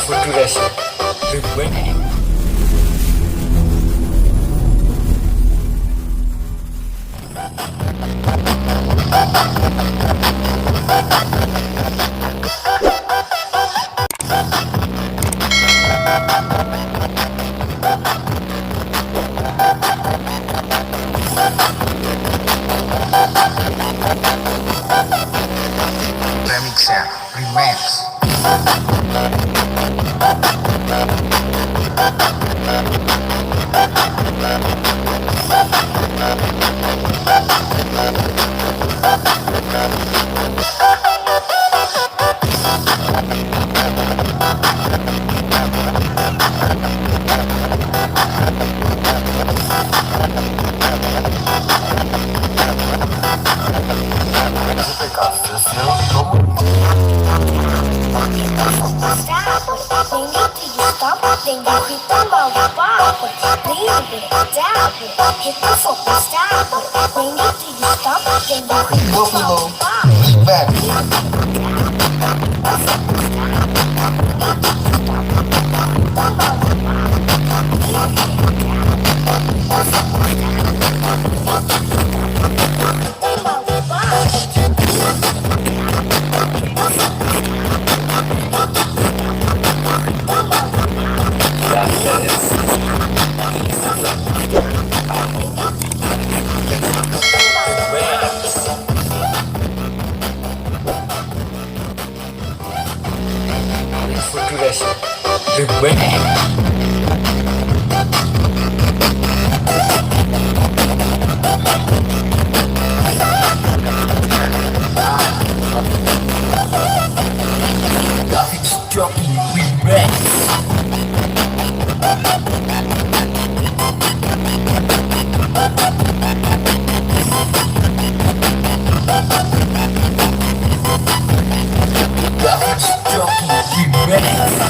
Futuration Remix. Remixer Remix. Then you hit the low bar, leave it down, hit the fucking stop. When you do you stop, then you hit the low bar. Back. Futuration Remix. Jockey Remix. Jockey Remix.